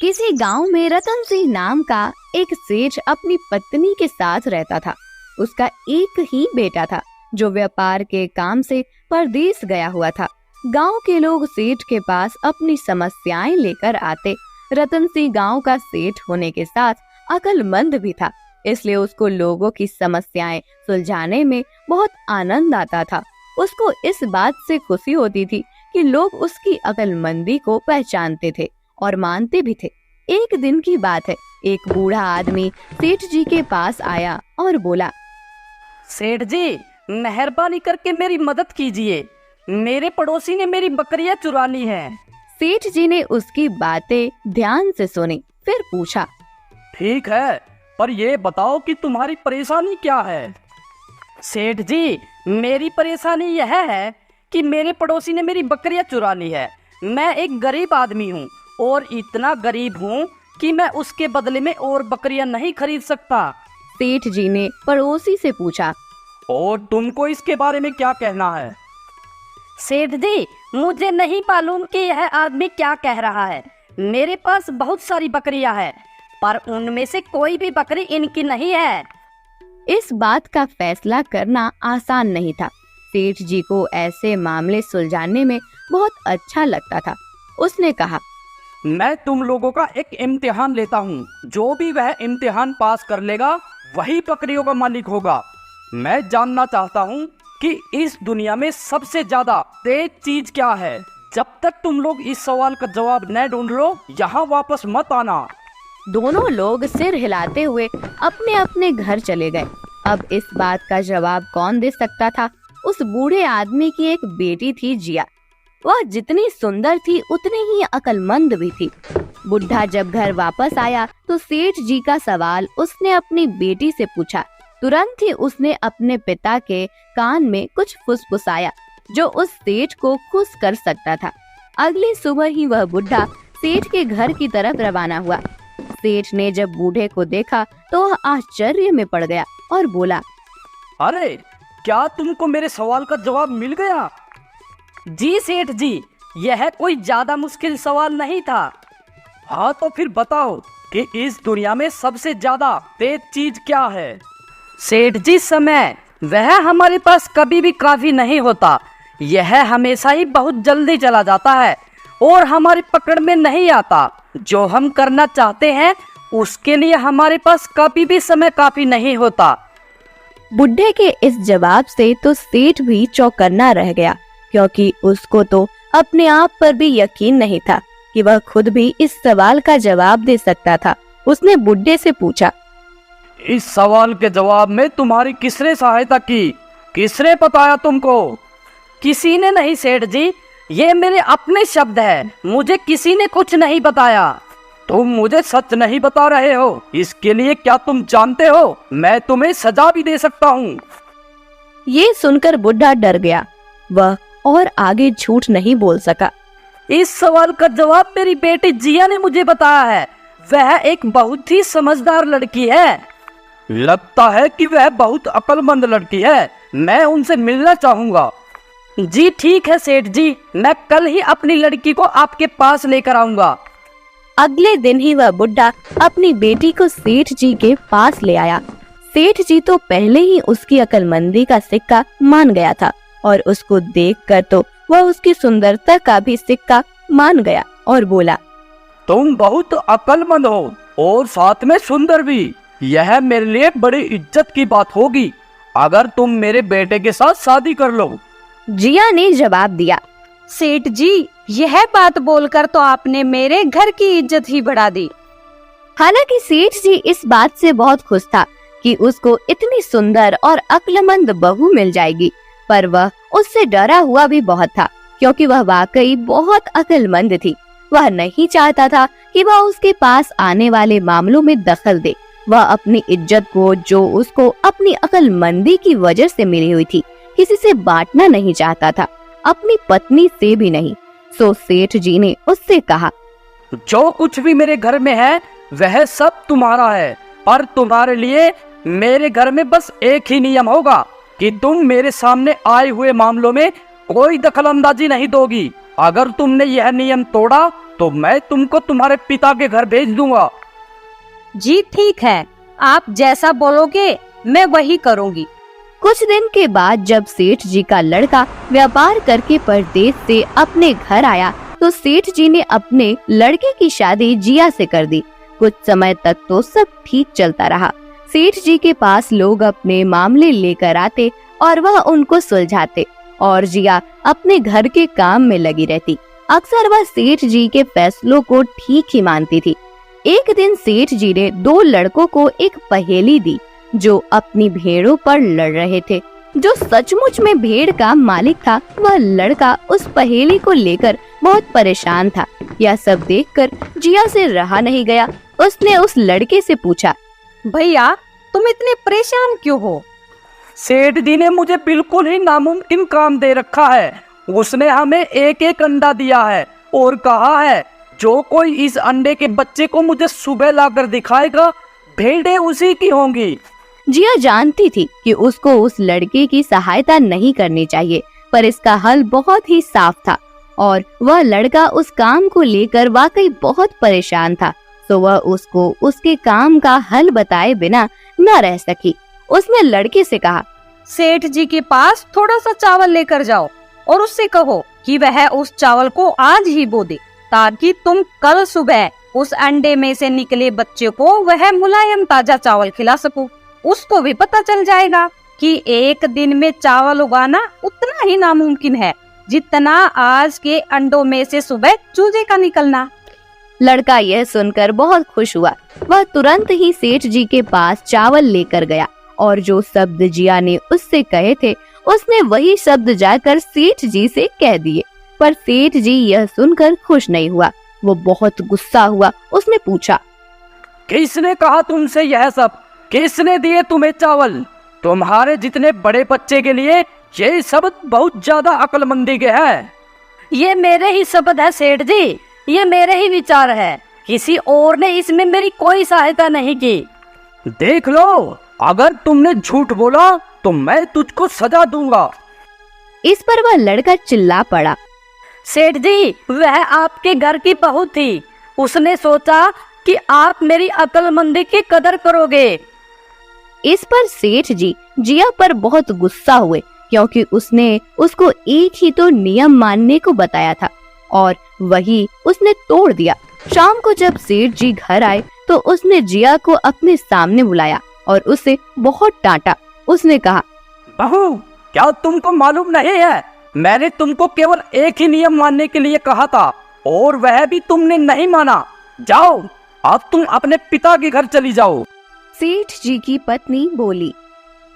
किसी गांव में रतन सिंह नाम का एक सेठ अपनी पत्नी के साथ रहता था। उसका एक ही बेटा था जो व्यापार के काम से परदेश गया हुआ था। गांव के लोग सेठ के पास अपनी समस्याएं लेकर आते। रतन सिंह गांव का सेठ होने के साथ अक्लमंद भी था, इसलिए उसको लोगों की समस्याएं सुलझाने में बहुत आनंद आता था। उसको इस बात से खुशी होती थी कि लोग उसकी अक्लमंदी को पहचानते थे और मानते भी थे। एक दिन की बात है, एक बूढ़ा आदमी सेठ जी के पास आया और बोला, सेठ जी, मेहरबानी करके मेरी मदद कीजिए। मेरे पड़ोसी ने मेरी बकरियां चुरा ली हैं। सेठ जी ने उसकी बातें ध्यान से सुनी, फिर पूछा, ठीक है, पर ये बताओ कि तुम्हारी परेशानी क्या है। सेठ जी, मेरी परेशानी यह है कि मेरे पड़ोसी ने मेरी बकरियां चुरा ली है। मैं एक गरीब आदमी हूँ और इतना गरीब हूँ कि मैं उसके बदले में और बकरियां नहीं खरीद सकता। सेठ जी ने पड़ोसी से पूछा, और तुमको इसके बारे में क्या कहना है। सेठ जी, मुझे नहीं मालूम कि यह आदमी क्या कह रहा है। मेरे पास बहुत सारी बकरियां हैं, पर उनमें से कोई भी बकरी इनकी नहीं है। इस बात का फैसला करना आसान नहीं था। सेठ जी को ऐसे मामले सुलझाने में बहुत अच्छा लगता था। उसने कहा, मैं तुम लोगों का एक इम्तिहान लेता हूँ। जो भी वह इम्तिहान पास कर लेगा वही बकरियों का मालिक होगा। मैं जानना चाहता हूँ कि इस दुनिया में सबसे ज्यादा तेज चीज क्या है। जब तक तुम लोग इस सवाल का जवाब न ढूंढ लो, यहाँ वापस मत आना। दोनों लोग सिर हिलाते हुए अपने अपने घर चले गए। अब इस बात का जवाब कौन दे सकता था। उस बूढ़े आदमी की एक बेटी थी, जिया। वह जितनी सुंदर थी उतनी ही अक्लमंद भी थी। बुढ़ा जब घर वापस आया तो सेठ जी का सवाल उसने अपनी बेटी से पूछा। तुरंत ही उसने अपने पिता के कान में कुछ फुसफुसाया जो उस सेठ को खुश कर सकता था। अगली सुबह ही वह बुढ़ा सेठ के घर की तरफ रवाना हुआ। सेठ ने जब बूढ़े को देखा तो वह आश्चर्य में पड़ गया और बोला, अरे, क्या तुमको मेरे सवाल का जवाब मिल गया। जी सेठ जी, यह कोई ज्यादा मुश्किल सवाल नहीं था। हाँ, तो फिर बताओ कि इस दुनिया में सबसे ज्यादा तेज चीज क्या है। सेठ जी, समय। वह हमारे पास कभी भी काफी नहीं होता। यह हमेशा ही बहुत जल्दी चला जाता है और हमारी पकड़ में नहीं आता। जो हम करना चाहते हैं उसके लिए हमारे पास कभी भी समय काफी नहीं होता। बुढ़े के इस जवाब से तो सेठ भी चौकन्ना रह गया, क्योंकि उसको तो अपने आप पर भी यकीन नहीं था कि वह खुद भी इस सवाल का जवाब दे सकता था। उसने बुढ़े से पूछा, इस सवाल के जवाब में तुम्हारी किसने सहायता की। किसने बताया तुमको। किसी ने नहीं सेठ जी, ये मेरे अपने शब्द हैं। मुझे किसी ने कुछ नहीं बताया। तुम मुझे सच नहीं बता रहे हो, इसके लिए क्या तुम जानते हो मैं तुम्हें सजा भी दे सकता हूँ। ये सुनकर बुढ़ा डर गया। वह और आगे झूठ नहीं बोल सका। इस सवाल का जवाब मेरी बेटी जिया ने मुझे बताया है। वह एक बहुत ही समझदार लड़की है। लगता है कि वह बहुत अक्लमंद लड़की है। मैं उनसे मिलना चाहूँगा। जी ठीक है सेठ जी, मैं कल ही अपनी लड़की को आपके पास लेकर आऊँगा। अगले दिन ही वह बुढ़ा अपनी बेटी को सेठ जी के पास ले आया। सेठ जी तो पहले ही उसकी अक्लमंदी का सिक्का मान गया था और उसको देखकर तो वह उसकी सुंदरता का भी सिक्का मान गया और बोला, तुम बहुत अक्लमंद हो और साथ में सुंदर भी। यह मेरे लिए बड़ी इज्जत की बात होगी अगर तुम मेरे बेटे के साथ शादी कर लो। जिया ने जवाब दिया, सेठ जी, यह बात बोलकर तो आपने मेरे घर की इज्जत ही बढ़ा दी। हालांकि सेठ जी इस बात से बहुत खुश था कि उसको इतनी सुंदर और अक्लमंद बहू मिल जाएगी, पर वह उससे डरा हुआ भी बहुत था, क्योंकि वह वाकई बहुत अक्लमंद थी। वह नहीं चाहता था कि वह उसके पास आने वाले मामलों में दखल दे। वह अपनी इज्जत को, जो उसको अपनी अक्लमंदी की वजह से मिली हुई थी, किसी से बांटना नहीं चाहता था, अपनी पत्नी से भी नहीं। सो सेठ जी ने उससे कहा, जो कुछ भी मेरे घर में है वह सब तुम्हारा है, पर तुम्हारे लिए मेरे घर में बस एक ही नियम होगा कि तुम मेरे सामने आए हुए मामलों में कोई दखलंदाजी नहीं दोगी। अगर तुमने यह नियम तोड़ा तो मैं तुमको तुम्हारे पिता के घर भेज दूंगा। जी ठीक है, आप जैसा बोलोगे मैं वही करूँगी। कुछ दिन के बाद जब सेठ जी का लड़का व्यापार करके परदेश से अपने घर आया तो सेठ जी ने अपने लड़के की शादी जिया से कर दी। कुछ समय तक तो सब ठीक चलता रहा। सेठ जी के पास लोग अपने मामले लेकर आते और वह उनको सुलझाते और जिया अपने घर के काम में लगी रहती। अक्सर वह सेठ जी के फैसलों को ठीक ही मानती थी। एक दिन सेठ जी ने दो लड़कों को एक पहेली दी जो अपनी भेड़ों पर लड़ रहे थे। जो सचमुच में भेड़ का मालिक था, वह लड़का उस पहेली को लेकर बहुत परेशान था। यह सब देखकर जिया से रहा नहीं गया। उसने उस लड़के से पूछा, भैया तुम इतने परेशान क्यों हो? सेठ जी ने मुझे बिल्कुल ही नामुमकिन काम दे रखा है। उसने हमें एक एक अंडा दिया है और कहा है जो कोई इस अंडे के बच्चे को मुझे सुबह लाकर दिखाएगा, भेड़ें उसी की होंगी। जिया जानती थी कि उसको उस लड़के की सहायता नहीं करनी चाहिए, पर इसका हल बहुत ही साफ था और वह लड़का उस काम को लेकर वाकई बहुत परेशान था। तो वह उसको उसके काम का हल बताए बिना न रह सकी। उसने लड़के से कहा, सेठ जी के पास थोड़ा सा चावल लेकर जाओ और उससे कहो कि वह उस चावल को आज ही बो दे, ताकि तुम कल सुबह उस अंडे में से निकले बच्चे को वह मुलायम ताजा चावल खिला सको। उसको भी पता चल जाएगा कि एक दिन में चावल उगाना उतना ही नामुमकिन है जितना आज के अंडों में से सुबह चूजे का निकलना। लड़का यह सुनकर बहुत खुश हुआ। वह तुरंत ही सेठ जी के पास चावल लेकर गया और जो शब्द जिया ने उससे कहे थे उसने वही शब्द जाकर सेठ जी से कह दिए। पर सेठ जी यह सुनकर खुश नहीं हुआ। वो बहुत गुस्सा हुआ। उसने पूछा, किसने कहा तुमसे यह सब? किसने दिए तुम्हें चावल? तुम्हारे जितने बड़े बच्चे के लिए ये शब्द बहुत ज्यादा अक्लमंदी के है। ये मेरे ही शब्द है सेठ जी, ये मेरे ही विचार है। किसी और ने इसमें मेरी कोई सहायता नहीं की। देख लो, अगर तुमने झूठ बोला तो मैं तुझको सजा दूंगा। इस पर वह लड़का चिल्ला पड़ा, सेठ जी, वह आपके घर की बहू थी। उसने सोचा कि आप मेरी अक्लमंदी की कदर करोगे। इस पर सेठ जी जिया पर बहुत गुस्सा हुए क्योंकि उसने उसको एक ही तो नियम मानने को बताया था और वही उसने तोड़ दिया। शाम को जब सेठ जी घर आए तो उसने जिया को अपने सामने बुलाया और उसे बहुत डांटा। उसने कहा, बहू, क्या तुमको मालूम नहीं है? मैंने तुमको केवल एक ही नियम मानने के लिए कहा था और वह भी तुमने नहीं माना। जाओ, अब तुम अपने पिता के घर चली जाओ। सेठ जी की पत्नी बोली,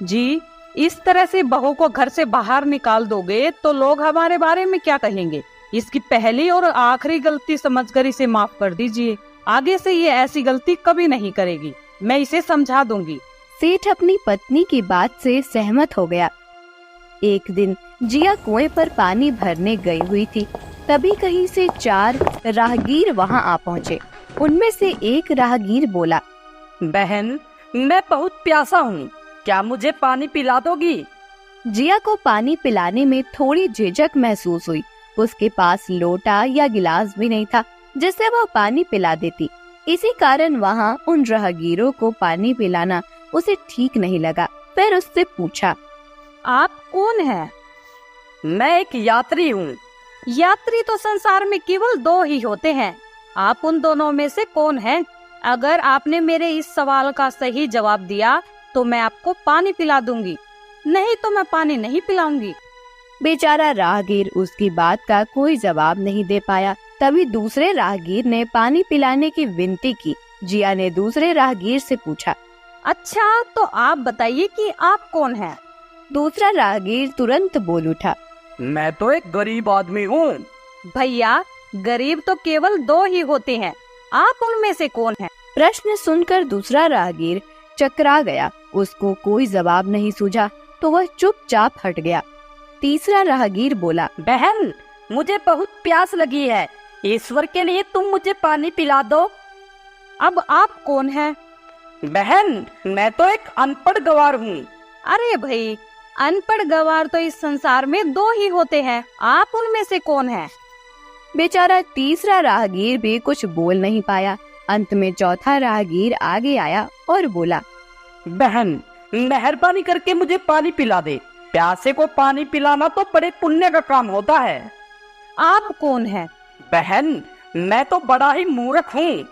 जी, इस तरह से बहू को घर से बाहर निकाल दोगे तो लोग हमारे बारे में क्या कहेंगे? इसकी पहली और आखिरी गलती समझकर इसे माफ कर दीजिए। आगे से ये ऐसी गलती कभी नहीं करेगी। मैं इसे समझा दूंगी। सेठ अपनी पत्नी की बात से सहमत हो गया। एक दिन जिया कुएं पर पानी भरने गई हुई थी। तभी कहीं से 4 राहगीर वहां आ पहुँचे। उनमें से एक राहगीर बोला, बहन, मैं बहुत प्यासा हूँ, क्या मुझे पानी पिला दोगी? जिया को पानी पिलाने में थोड़ी झिझक महसूस हुई। उसके पास लोटा या गिलास भी नहीं था जिससे वह पानी पिला देती। इसी कारण वहाँ उन राहगीरों को पानी पिलाना उसे ठीक नहीं लगा। फिर उससे पूछा, आप कौन हैं? मैं एक यात्री हूँ। यात्री तो संसार में केवल 2 ही होते हैं। आप उन दोनों में से कौन हैं? अगर आपने मेरे इस सवाल का सही जवाब दिया तो मैं आपको पानी पिला दूंगी, नहीं तो मैं पानी नहीं पिलाऊंगी। बेचारा राहगीर उसकी बात का कोई जवाब नहीं दे पाया। तभी दूसरे राहगीर ने पानी पिलाने की विनती की। जिया ने दूसरे राहगीर से पूछा, अच्छा, तो आप बताइए कि आप कौन हैं? दूसरा राहगीर तुरंत बोल उठा, मैं तो एक गरीब आदमी हूँ। भैया, गरीब तो केवल 2 ही होते हैं। आप उनमें से कौन हैं? प्रश्न सुनकर दूसरा राहगीर चकरा गया। उसको कोई जवाब नहीं सूझा तो वह चुपचाप हट गया। तीसरा राहगीर बोला, बहन, मुझे बहुत प्यास लगी है। ईश्वर के लिए तुम मुझे पानी पिला दो। अब आप कौन हैं? बहन, मैं तो एक अनपढ़ गवार हूँ। अरे भाई, अनपढ़ गवार तो इस संसार में 2 ही होते हैं। आप उनमें से कौन हैं? बेचारा तीसरा राहगीर भी कुछ बोल नहीं पाया। अंत में चौथा राहगीर आगे आया और बोला, बहन, मेहरबानी करके मुझे पानी पिला दे। प्यासे को पानी पिलाना तो बड़े पुण्य का काम होता है। आप कौन है? बहन, मैं तो बड़ा ही मूर्ख हूँ।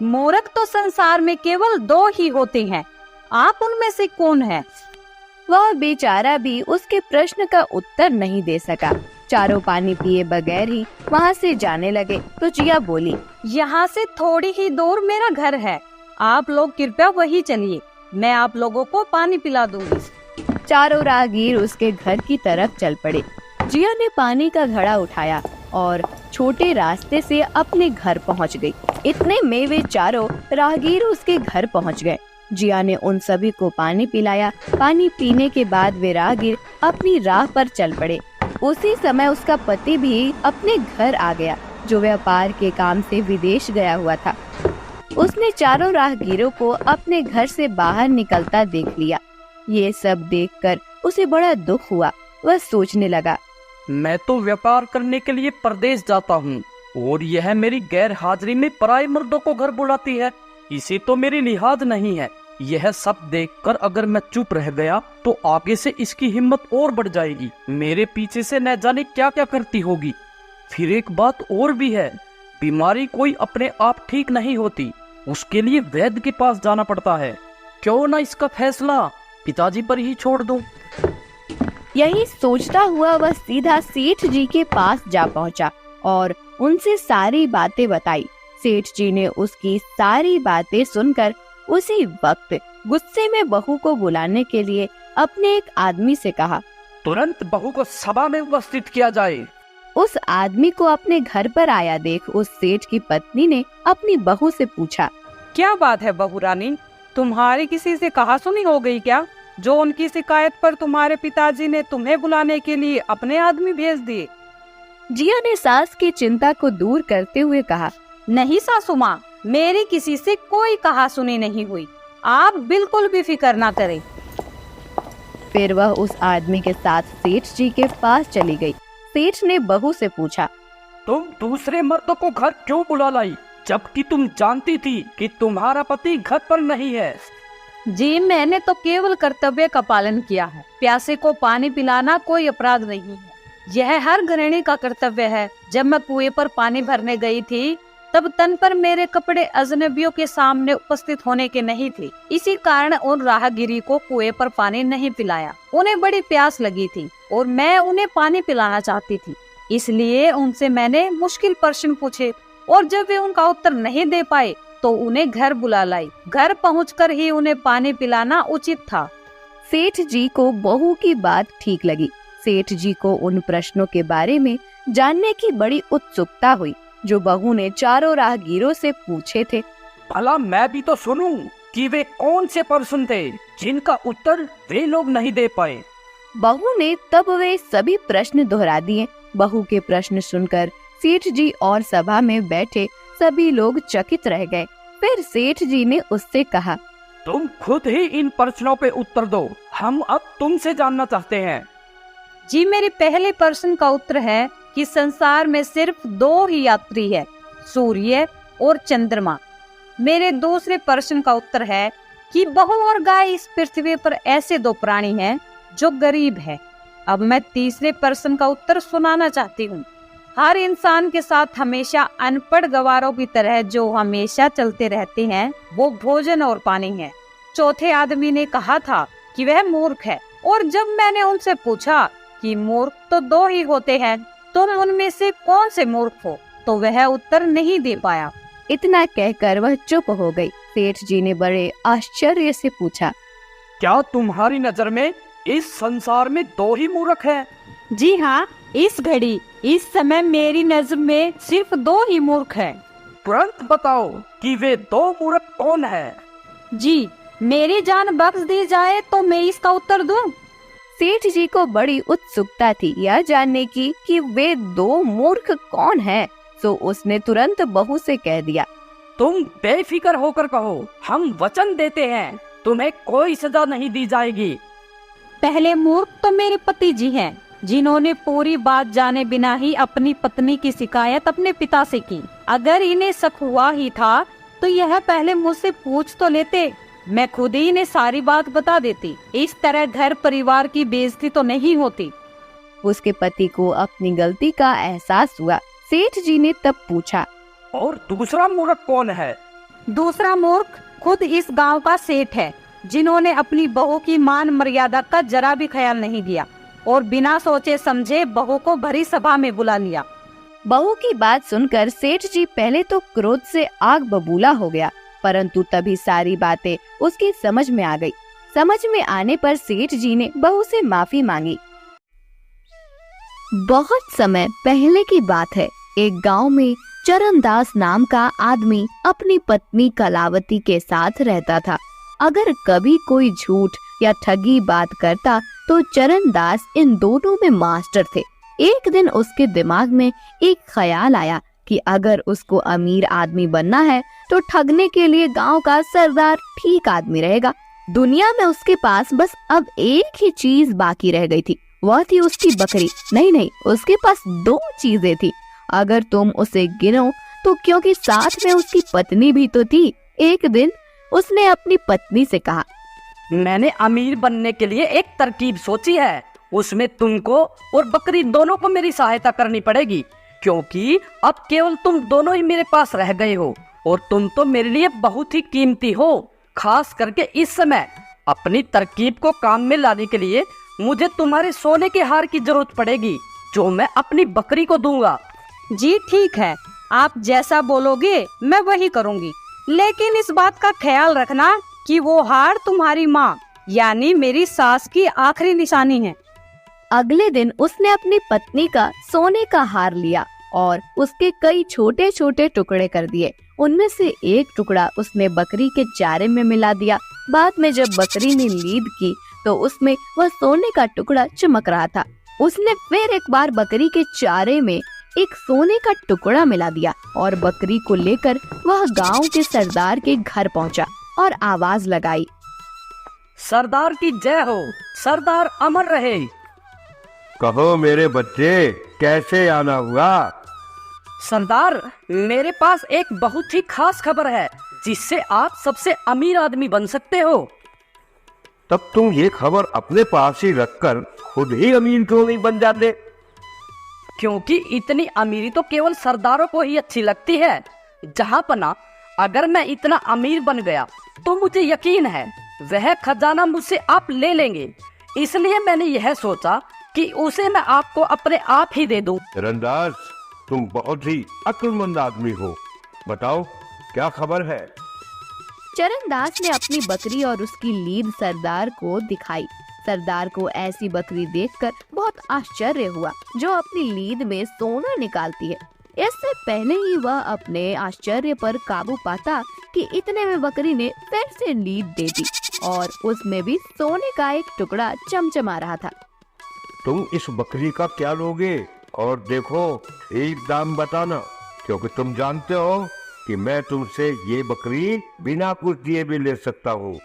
मूर्ख तो संसार में केवल 2 ही होते हैं, आप उनमें से कौन है? वह बेचारा भी उसके प्रश्न का उत्तर नहीं दे सका। चारों पानी पिए बगैर ही वहाँ से जाने लगे तो जिया बोली, यहाँ से थोड़ी ही दूर मेरा घर है, आप लोग कृपया वही चलिए, मैं आप लोगों को पानी पिला दूंगी। चारों राहगीर उसके घर की तरफ चल पड़े। जिया ने पानी का घड़ा उठाया और छोटे रास्ते से अपने घर पहुंच गई। इतने में वे चारों राहगीर उसके घर पहुंच गए। जिया ने उन सभी को पानी पिलाया। पानी पीने के बाद वे राहगीर अपनी राह पर चल पड़े। उसी समय उसका पति भी अपने घर आ गया, जो व्यापार के काम से विदेश गया हुआ था। उसने चारों राहगीरों को अपने घर से बाहर निकलता देख लिया। ये सब देखकर उसे बड़ा दुख हुआ। वह सोचने लगा, मैं तो व्यापार करने के लिए परदेश जाता हूँ और यह मेरी गैर हाजिरी में पराये मर्दों को घर बुलाती है। इसे तो मेरी लिहाज नहीं है। यह सब देखकर अगर मैं चुप रह गया तो आगे से इसकी हिम्मत और बढ़ जाएगी। मेरे पीछे से न जाने क्या क्या करती होगी। फिर एक बात और भी है, बीमारी कोई अपने आप ठीक नहीं होती, उसके लिए वैद्य के पास जाना पड़ता है। क्यों ना इसका फैसला पिताजी पर ही छोड़ दूं। यही सोचता हुआ वह सीधा सेठ जी के पास जा पहुंचा और उनसे सारी बातें बताई। सेठ जी ने उसकी सारी बातें सुनकर उसी वक्त गुस्से में बहू को बुलाने के लिए अपने एक आदमी से कहा, तुरंत बहू को सभा में उपस्थित किया जाए। उस आदमी को अपने घर पर आया देख उस सेठ की पत्नी ने अपनी बहू से पूछा, क्या बात है बहू रानी, तुम्हारी किसी से कहा सुनी हो गई क्या, जो उनकी शिकायत पर तुम्हारे पिताजी ने तुम्हें बुलाने के लिए अपने आदमी भेज दिए? जिया ने सास की चिंता को दूर करते हुए कहा, नहीं सासू माँ, मेरी किसी से कोई कहा सुनी नहीं हुई, आप बिल्कुल भी फिक्र ना करें। फिर वह उस आदमी के साथ सेठ जी के पास चली गई। सेठ ने बहू से पूछा, तुम दूसरे मर्दों को घर क्यों बुला लाई, जबकि तुम जानती थी कि तुम्हारा पति घर पर नहीं है? जी, मैंने तो केवल कर्तव्य का पालन किया है। प्यासे को पानी पिलाना कोई अपराध नहीं है, यह हर गृहिणी का कर्तव्य है। जब मैं कुएं पर पानी भरने गई थी तब तन पर मेरे कपड़े अजनबियों के सामने उपस्थित होने के नहीं थे, इसी कारण उन राहगीरी को कुएं पर पानी नहीं पिलाया। उन्हें बड़ी प्यास लगी थी और मैं उन्हें पानी पिलाना चाहती थी, इसलिए उनसे मैंने मुश्किल प्रश्न पूछे और जब वे उनका उत्तर नहीं दे पाए तो उन्हें घर बुला लाई। घर पहुंचकर ही उन्हें पानी पिलाना उचित था। सेठ जी को बहू की बात ठीक लगी। सेठ जी को उन प्रश्नों के बारे में जानने की बड़ी उत्सुकता हुई जो बहू ने चारों राहगीरों से पूछे थे। भला मैं भी तो सुनूं कि वे कौन से प्रश्न थे जिनका उत्तर वे लोग नहीं दे पाए। बहू ने तब वे सभी प्रश्न दोहरा दिए। बहू के प्रश्न सुनकर सेठ जी और सभा में बैठे सभी लोग चकित रह गए। फिर सेठ जी ने उससे कहा, तुम खुद ही इन प्रश्नों पे उत्तर दो, हम अब तुमसे जानना चाहते हैं। जी, मेरे पहले प्रश्न का उत्तर है कि संसार में सिर्फ 2 ही यात्री है, सूर्य और चंद्रमा। मेरे दूसरे प्रश्न का उत्तर है कि बहू और गाय इस पृथ्वी पर ऐसे 2 प्राणी हैं जो गरीब है। अब मैं तीसरे प्रश्न का उत्तर सुनाना चाहती हूँ। हर इंसान के साथ हमेशा अनपढ़ गवारों की तरह जो हमेशा चलते रहते हैं वो भोजन और पानी है। चौथे आदमी ने कहा था कि वह मूर्ख है और जब मैंने उनसे पूछा कि मूर्ख तो 2 ही होते हैं, तुम उनमें से कौन से मूर्ख हो, तो वह उत्तर नहीं दे पाया। इतना कहकर वह चुप हो गई। सेठ जी ने बड़े आश्चर्य से पूछा, क्या तुम्हारी नजर में इस संसार में 2 ही मूर्ख हैं? जी हाँ, इस घड़ी इस समय मेरी नजर में सिर्फ 2 ही मूर्ख हैं। तुरंत बताओ कि वे 2 मूर्ख कौन हैं? जी, मेरी जान बख्श दी जाए तो मैं इसका उत्तर दूं। सेठ जी को बड़ी उत्सुकता थी यह जानने की कि वे 2 मूर्ख कौन हैं, तो उसने तुरंत बहू से कह दिया, तुम बेफिक्र होकर कहो, हम वचन देते हैं तुम्हें कोई सजा नहीं दी जाएगी। पहले मूर्ख तो मेरे पति जी हैं, जिन्होंने पूरी बात जाने बिना ही अपनी पत्नी की शिकायत अपने पिता से की। अगर इन्हें शक हुआ ही था तो यह पहले मुझसे पूछ तो लेते, मैं खुद ही इन्हें सारी बात बता देती। इस तरह घर परिवार की बेइज्जती तो नहीं होती। उसके पति को अपनी गलती का एहसास हुआ। सेठ जी ने तब पूछा, और दूसरा मूर्ख कौन है? दूसरा मूर्ख खुद इस गांव का सेठ है, जिन्होंने अपनी बहू की मान मर्यादा का जरा भी ख्याल नहीं किया और बिना सोचे समझे बहू को भरी सभा में बुला लिया। बहू की बात सुनकर सेठ जी पहले तो क्रोध से आग बबूला हो गया, परंतु तभी सारी बातें उसकी समझ में आ गई। समझ में आने पर सेठ जी ने बहू से माफी मांगी। बहुत समय पहले की बात है। एक गांव में चरणदास नाम का आदमी अपनी पत्नी कलावती के साथ रहता था। अगर कभी कोई झूठ या ठगी बात करता तो चरणदास इन दोनों में मास्टर थे। एक दिन उसके दिमाग में एक ख्याल आया कि अगर उसको अमीर आदमी बनना है तो ठगने के लिए गांव का सरदार ठीक आदमी रहेगा। दुनिया में उसके पास बस अब एक ही चीज बाकी रह गई थी, वह थी उसकी बकरी। नहीं, उसके पास 2 चीजें थी। अगर तुम उसे गिनो तो क्योंकि साथ में उसकी पत्नी भी तो थी। एक दिन उसने अपनी पत्नी से कहा, मैंने अमीर बनने के लिए एक तरकीब सोची है। उसमें तुमको और बकरी दोनों को मेरी सहायता करनी पड़ेगी, क्योंकि अब केवल तुम दोनों ही मेरे पास रह गए हो और तुम तो मेरे लिए बहुत ही कीमती हो। खास करके इस समय अपनी तरकीब को काम में लाने के लिए मुझे तुम्हारे सोने के हार की जरूरत पड़ेगी, जो मैं अपनी बकरी को दूंगा। जी ठीक है, आप जैसा बोलोगे मैं वही करूंगी, लेकिन इस बात का ख्याल रखना कि वो हार तुम्हारी माँ यानी मेरी सास की आखिरी निशानी है। अगले दिन उसने अपनी पत्नी का सोने का हार लिया और उसके कई छोटे छोटे टुकड़े कर दिए। उनमें से एक टुकड़ा उसने बकरी के चारे में मिला दिया। बाद में जब बकरी ने लीद की तो उसमें वह सोने का टुकड़ा चमक रहा था। उसने फिर एक बार बकरी के चारे में एक सोने का टुकड़ा मिला दिया और बकरी को लेकर वह गांव के सरदार के घर पहुंचा और आवाज लगाई, सरदार की जय हो, सरदार अमर रहे। कहो मेरे बच्चे, कैसे आना हुआ? सरदार, मेरे पास एक बहुत ही खास खबर है जिससे आप सबसे अमीर आदमी बन सकते हो। तब तुम ये खबर अपने पास ही रखकर खुद ही अमीर क्यों नहीं बन जाते? क्योंकि इतनी अमीरी तो केवल सरदारों को ही अच्छी लगती है। जहाँ पना अगर मैं इतना अमीर बन गया तो मुझे यकीन है वह खजाना मुझसे आप ले लेंगे। इसलिए मैंने यह सोचा कि उसे मैं आपको अपने आप ही दे दूं। चरणदास, तुम बहुत ही अक्लमंद आदमी हो। बताओ क्या खबर है? चरणदास ने अपनी बकरी और उसकी लीद सरदार को दिखाई। सरदार को ऐसी बकरी देखकर बहुत आश्चर्य हुआ जो अपनी लीद में सोना निकालती है। इससे पहले ही वह अपने आश्चर्य पर काबू पाता कि इतने में बकरी ने फिर से लीद दे दी और उसमें भी सोने का एक टुकड़ा चमचमा रहा था। तुम इस बकरी का क्या लोगे? और देखो, एक दाम बताना, क्योंकि तुम जानते हो कि मैं तुमसे ये बकरी बिना कुछ दिए भी ले सकता हूँ।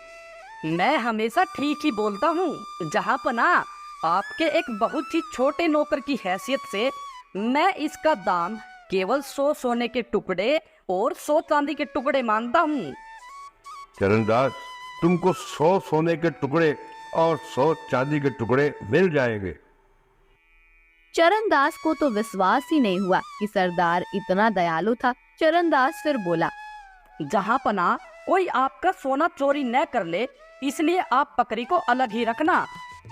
मैं हमेशा ठीक ही बोलता हूँ। जहाँ पना आपके एक बहुत ही छोटे नौकर की हैसियत से मैं इसका दाम केवल 100 सोने के टुकड़े और 100 चांदी के टुकड़े मांगता हूँ। चरणदास, तुमको 100 सोने के टुकड़े और 100 चांदी के टुकड़े मिल जाएंगे। चरणदास को तो विश्वास ही नहीं हुआ कि सरदार इतना दयालु था। चरणदास फिर बोला, जहाँ पना कोई आपका सोना चोरी न कर ले, इसलिए आप बकरी को अलग ही रखना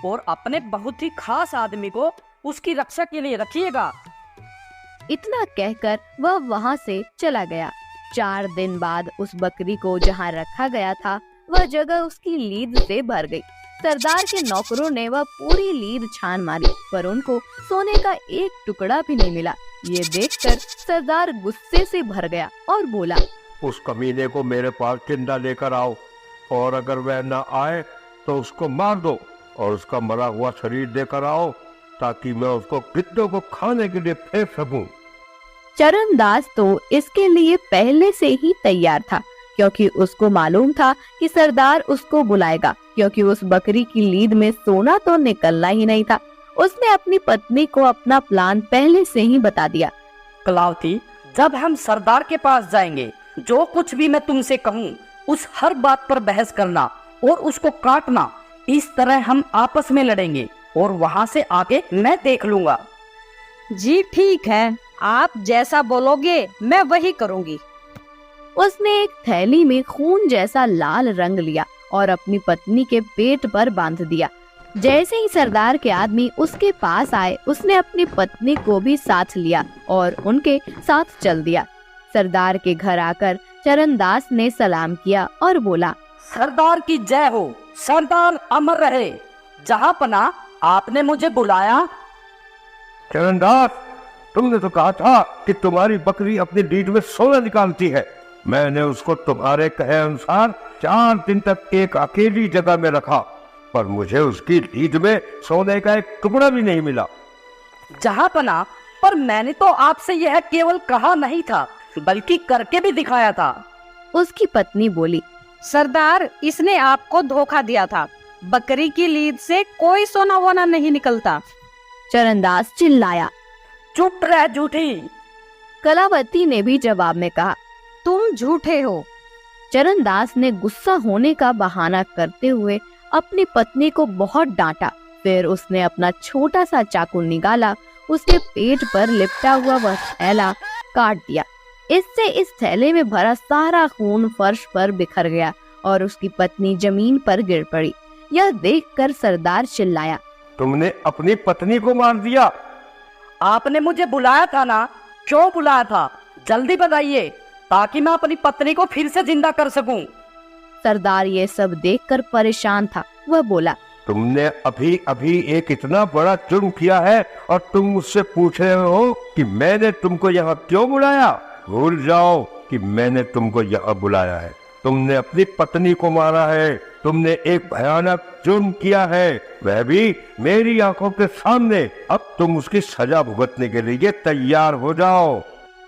और अपने बहुत ही खास आदमी को उसकी रक्षा के लिए रखिएगा। इतना कहकर वह वहाँ से चला गया। 4 दिन बाद उस बकरी को जहाँ रखा गया था वह जगह उसकी लीद से भर गई। सरदार के नौकरों ने वह पूरी लीद छान मारी पर उनको सोने का एक टुकड़ा भी नहीं मिला। ये देखकर सरदार गुस्से से भर गया और बोला, उस कमीने को मेरे पास जिंदा लेकर आओ और अगर वह न आए तो उसको मार दो और उसका मरा हुआ शरीर देकर आओ ताकि मैं उसको गिद्धों को खाने के लिए फेंक सकूं। चरणदास तो इसके लिए पहले से ही तैयार था, क्योंकि उसको मालूम था कि सरदार उसको बुलाएगा, क्योंकि उस बकरी की लीद में सोना तो निकलना ही नहीं था। उसने अपनी पत्नी को अपना प्लान पहले से ही बता दिया। कलावती, जब हम सरदार के पास जाएंगे, जो कुछ भी मैं तुमसे कहूँ उस हर बात पर बहस करना और उसको काटना। इस तरह हम आपस में लड़ेंगे और वहाँ से आके मैं देख लूंगा। जी ठीक है, आप जैसा बोलोगे मैं वही करूंगी। उसने एक थैली में खून जैसा लाल रंग लिया और अपनी पत्नी के पेट पर बांध दिया। जैसे ही सरदार के आदमी उसके पास आए, उसने अपनी पत्नी को भी साथ लिया और उनके साथ चल दिया। सरदार के घर आकर चरणदास ने सलाम किया और बोला, सरदार की जय हो, सरदार अमर रहे। जहाँ पना, आपने मुझे बुलाया। चरणदास, तुमने तो कहा था कि तुम्हारी बकरी अपनी लीड में सोना निकालती है। मैंने उसको तुम्हारे कहे अनुसार 4 दिन तक एक अकेली जगह में रखा, पर मुझे उसकी लीड में सोने का एक टुकड़ा भी नहीं मिला। जहाँ पना, पर मैंने तो आपसे यह केवल कहा नहीं था, बल्कि करके भी दिखाया था। उसकी पत्नी बोली, सरदार, इसने आपको धोखा दिया था। बकरी की लीद से कोई सोना वोना नहीं निकलता। चरणदास चिल्लाया। चुप रह झूठी। कलावती ने भी जवाब में कहा, तुम झूठे हो। चरणदास ने गुस्सा होने का बहाना करते हुए अपनी पत्नी को बहुत डांटा। फिर उसने अपना छोटा सा चाकू निकाला, उसके पेट पर लिपटा हुआ वह थैला काट दिया। इससे इस थैले में भरा सारा खून फर्श पर बिखर गया और उसकी पत्नी जमीन पर गिर पड़ी। यह देखकर सरदार चिल्लाया, तुमने अपनी पत्नी को मार दिया। आपने मुझे बुलाया था ना? क्यों बुलाया था? जल्दी बताइए, ताकि मैं अपनी पत्नी को फिर से जिंदा कर सकूं। सरदार ये सब देखकर परेशान था। वह बोला, तुमने अभी अभी एक इतना बड़ा जुर्म किया है और तुम मुझसे पूछ रहे हो कि मैंने तुमको यहाँ क्यों बुलाया। भूल जाओ कि मैंने तुमको यहाँ बुलाया है। तुमने अपनी पत्नी को मारा है। तुमने एक भयानक जुर्म किया है, वह भी मेरी आंखों के सामने। अब तुम उसकी सजा भुगतने के लिए तैयार हो जाओ।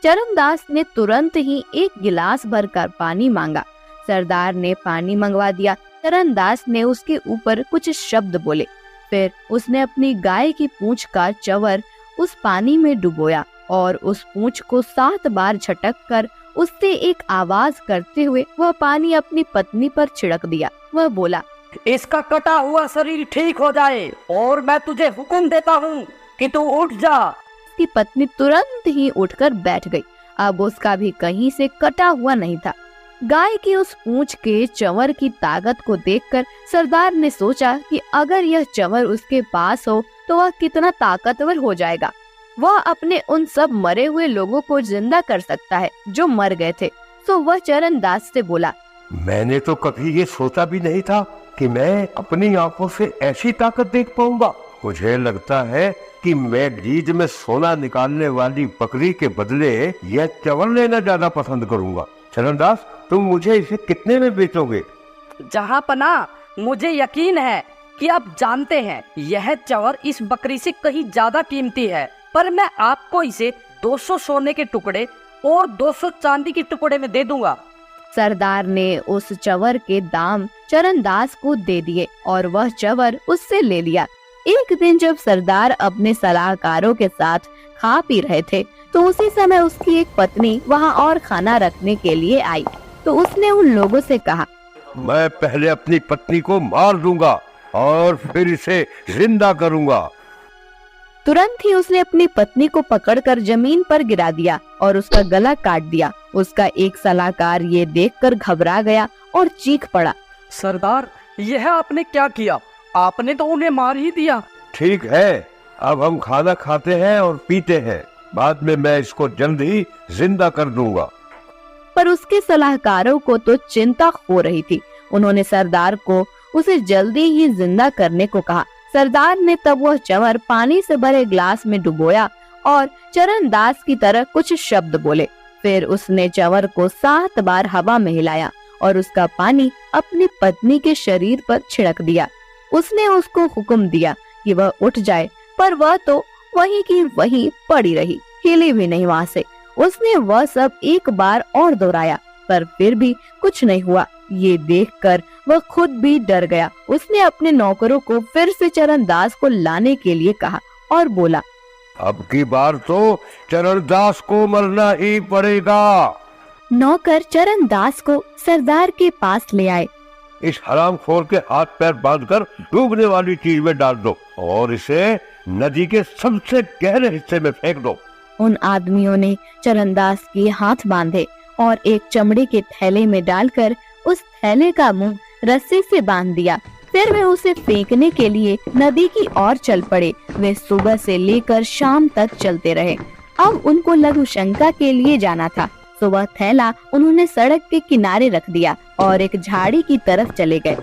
चरणदास ने तुरंत ही एक गिलास भरकर पानी मांगा। सरदार ने पानी मंगवा दिया। चरणदास ने उसके ऊपर कुछ शब्द बोले। फिर उसने अपनी गाय की पूंछ का चवर उस पानी में डुबोया और उस पूंछ को 7 बार झटक कर उससे एक आवाज करते हुए वह पानी अपनी पत्नी पर छिड़क दिया। वह बोला, इसका कटा हुआ शरीर ठीक हो जाए और मैं तुझे हुक्म देता हूँ कि तू उठ जा। उसकी पत्नी तुरंत ही उठकर बैठ गई। अब उसका भी कहीं से कटा हुआ नहीं था। गाय की उस पूंछ के चंवर की ताकत को देखकर सरदार ने सोचा कि अगर यह चंवर उसके पास हो तो वह कितना ताकतवर हो जाएगा। वह अपने उन सब मरे हुए लोगों को जिंदा कर सकता है जो मर गए थे। तो वह चरणदास से बोला, मैंने तो कभी ये सोचा भी नहीं था कि मैं अपनी आंखों से ऐसी ताकत देख पाऊंगा। मुझे लगता है कि मैं लीज में सोना निकालने वाली बकरी के बदले यह चंवर लेना ज्यादा पसंद करूंगा। चरणदास, तुम मुझे इसे कितने में बेचोगे? जहाँ पना, मुझे यकीन है कि आप जानते हैं यह चंवर इस बकरी से कहीं ज्यादा कीमती है, पर मैं आपको इसे 200 सोने के टुकड़े और 200 चांदी के टुकड़े में दे दूंगा। सरदार ने उस चंवर के दाम चरणदास को दे दिए और वह चंवर उससे ले लिया। एक दिन जब सरदार अपने सलाहकारों के साथ खा पी रहे थे तो उसी समय उसकी एक पत्नी वहां और खाना रखने के लिए आई। तो उसने उन लोगों से कहा, मैं पहले अपनी पत्नी को मार दूंगा और फिर इसे जिंदा करूंगा। तुरंत ही उसने अपनी पत्नी को पकड़कर जमीन पर गिरा दिया और उसका गला काट दिया। उसका एक सलाहकार ये देखकर घबरा गया और चीख पड़ा, सरदार, यह आपने क्या किया? आपने तो उन्हें मार ही दिया। ठीक है, अब हम खाना खाते हैं और पीते हैं। बाद में मैं इसको जल्द ही जिंदा कर दूंगा। पर उसके सलाहकारों को तो चिंता हो रही थी। उन्होंने सरदार को उसे जल्दी ही जिंदा करने को कहा। सरदार ने तब वह चंवर पानी से भरे ग्लास में डुबोया और चरणदास की तरह कुछ शब्द बोले। फिर उसने चंवर को 7 बार हवा में हिलाया और उसका पानी अपनी पत्नी के शरीर पर छिड़क दिया। उसने उसको हुक्म दिया कि वह उठ जाए, पर वह तो वहीं की वहीं पड़ी रही, हिली भी नहीं वहाँ से। उसने वह सब एक बार और दोहराया पर फिर भी कुछ नहीं हुआ। ये देखकर वह खुद भी डर गया। उसने अपने नौकरों को फिर से चरणदास को लाने के लिए कहा और बोला, अब की बार तो चरणदास को मरना ही पड़ेगा। नौकर चरणदास को सरदार के पास ले आए। इस हरामखोर के हाथ पैर बांधकर डूबने वाली चीज में डाल दो और इसे नदी के सबसे गहरे हिस्से में फेंक दो। उन आदमियों ने चरणदास के हाथ बांधे और एक चमड़े के थैले में डालकर उस थैले का मुंह रस्सी से बांध दिया। फिर वे उसे फेंकने के लिए नदी की ओर चल पड़े। वे सुबह से लेकर शाम तक चलते रहे। अब उनको लघु शंका के लिए जाना था। सुबह थैला उन्होंने सड़क के किनारे रख दिया और एक झाड़ी की तरफ चले गए।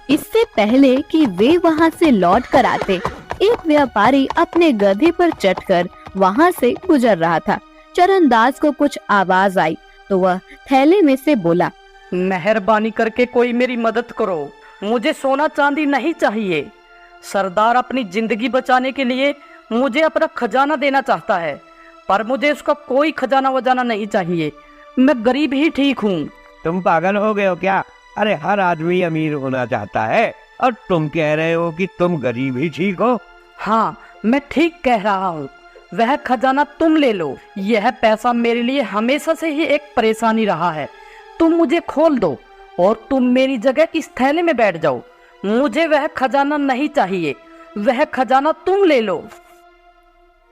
इससे पहले कि वे वहां से लौट कर आते, एक व्यापारी अपने गधे पर चढ़कर वहां से गुजर रहा था। चरणदास को कुछ आवाज आई तो वह थैले में से बोला, मेहरबानी करके कोई मेरी मदद करो, मुझे सोना चांदी नहीं चाहिए। सरदार अपनी जिंदगी बचाने के लिए मुझे अपना खजाना देना चाहता है, पर मुझे उसका कोई खजाना वजाना नहीं चाहिए। मैं गरीब ही ठीक हूँ। तुम पागल हो गए हो क्या? अरे हर आदमी अमीर होना चाहता है और तुम कह रहे हो कि तुम गरीब ही ठीक हो। हाँ, मैं ठीक कह रहा हूँ। वह खजाना तुम ले लो। यह पैसा मेरे लिए हमेशा से ही एक परेशानी रहा है। तुम मुझे खोल दो और तुम मेरी जगह इस थैले में बैठ जाओ। मुझे वह खजाना नहीं चाहिए, वह खजाना तुम ले लो।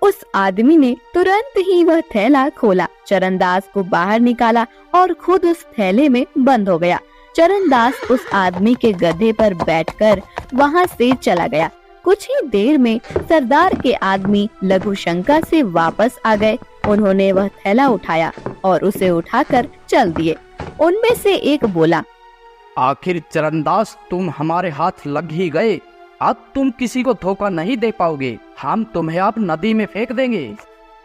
उस आदमी ने तुरंत ही वह थैला खोला, चरणदास को बाहर निकाला और खुद उस थैले में बंद हो गया। चरणदास उस आदमी के गधे पर बैठकर वहां से चला गया। कुछ ही देर में सरदार के आदमी लघु शंका से वापस आ गए। उन्होंने वह थैला उठाया और उसे उठाकर चल दिए। उनमें से एक बोला, आखिर चरणदास तुम हमारे हाथ लग ही गए। अब तुम किसी को धोखा नहीं दे पाओगे। हम तुम्हें अब नदी में फेंक देंगे।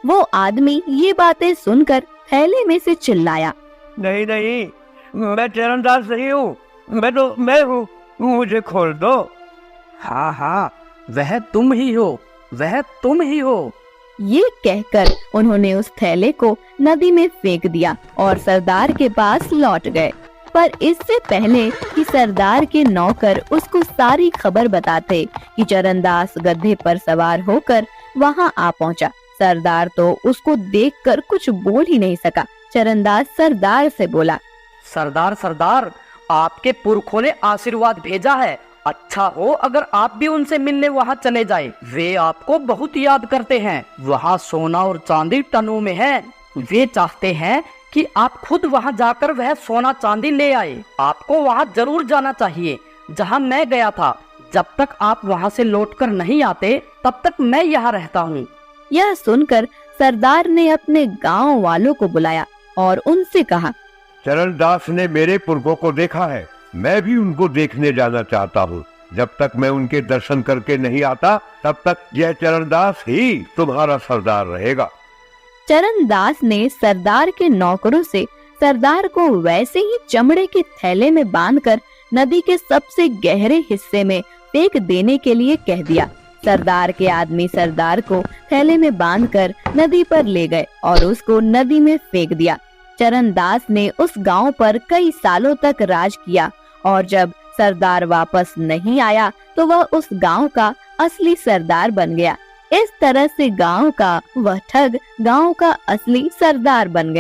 वो आदमी ये बातें सुनकर थैले में से चिल्लाया, नहीं नहीं, मैं चरणदास नहीं हूँ, मैं हूँ, मुझे खोल दो। हाँ हाँ, वह तुम ही हो, वह तुम ही हो। ये कहकर उन्होंने उस थैले को नदी में फेंक दिया और सरदार के पास लौट गए। पर इससे पहले कि सरदार के नौकर उसको सारी खबर बताते कि चरणदास गधे पर सवार होकर वहां आ पहुंचा। सरदार तो उसको देखकर कुछ बोल ही नहीं सका। चरणदास सरदार से बोला, सरदार सरदार, आपके पुरखों ने आशीर्वाद भेजा है। अच्छा हो अगर आप भी उनसे मिलने वहाँ चले जाए। वे आपको बहुत याद करते हैं। वहाँ सोना और चांदी टनों में है। वे चाहते हैं कि आप खुद वहाँ जाकर वह सोना चांदी ले आए। आपको वहाँ जरूर जाना चाहिए जहाँ मैं गया था। जब तक आप वहाँ से लौटकर नहीं आते तब तक मैं यहाँ रहता हूँ। यह सुनकर सरदार ने अपने गांव वालों को बुलाया और उनसे कहा, चरणदास ने मेरे पुरखों को देखा है, मैं भी उनको देखने जाना चाहता हूँ। जब तक मैं उनके दर्शन करके नहीं आता तब तक यह चरणदास ही तुम्हारा सरदार रहेगा। चरणदास ने सरदार के नौकरों से सरदार को वैसे ही चमड़े के थैले में बांधकर नदी के सबसे गहरे हिस्से में फेंक देने के लिए कह दिया। सरदार के आदमी सरदार को थैले में बांधकर नदी पर ले गए और उसको नदी में फेंक दिया। चरणदास ने उस गांव पर कई सालों तक राज किया और जब सरदार वापस नहीं आया तो वह उस गांव का असली सरदार बन गया। इस तरह से गांव का वह ठग गांव का असली सरदार बन गया।